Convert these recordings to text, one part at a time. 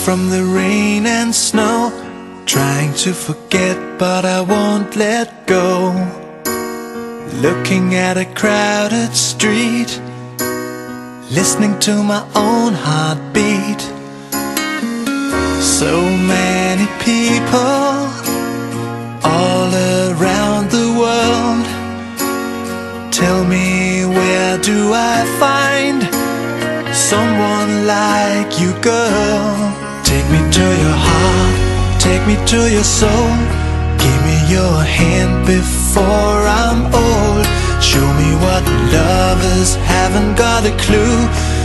from the rain and snow, trying to forget but I won't let go. Looking at a crowded street, listening to my own heartbeat. So many people all around the world. Tell me, where do I find someone like you, girl? Take me to your heart, take me to your soul. Give me your hand before I'm old. Show me what lovers haven't got a clue.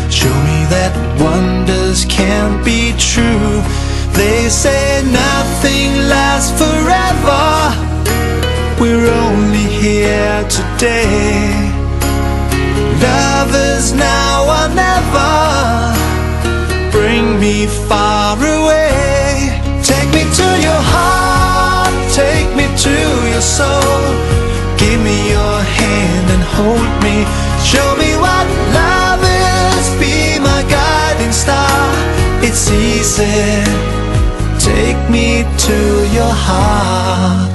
Show me that wonders can't be true. They say nothing lasts forever. We're only here today. Lovers now or never. Bring me far away. Take me to your heart, take me to your soul. Give me your hand and hold me. Show me what love is, be my guiding star. It's easy, take me to your heart.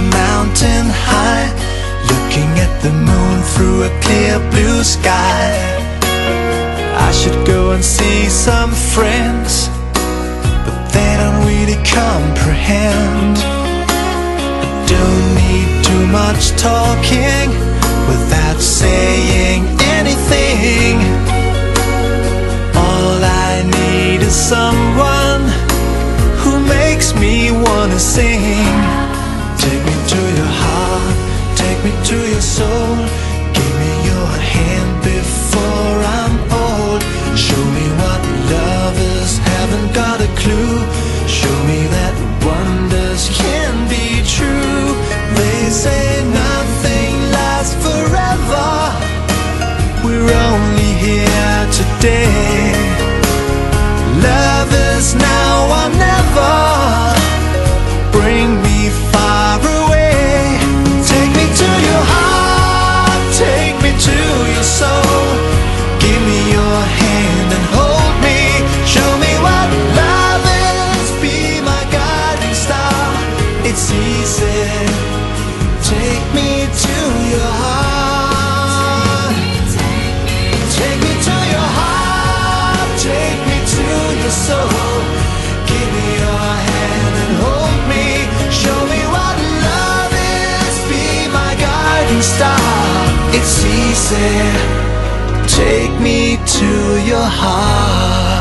Mountain high, looking at the moon through a clear blue sky. I should go and see some friends, but they don't really comprehend. I don't need too much talking without saying anything. All I need is someone who makes me wanna sing. Take me to your heart, take me to your soul. Give me your hand before I'm old. Show me what lovers haven't got a clue. Show me that wonders can be true. They say nothing lasts forever. We're only here today. Lovers now or never. Bring me far away. Take me to your heart, take me to your soul. Give me your hand and hold me. Show me what love is, be my guiding star. It's easy, take me to your heart. Take me to your heart, take me to your soul. Give me your hand and hold me. Show me what love is, be my guiding star. It's easy, take me to your heart.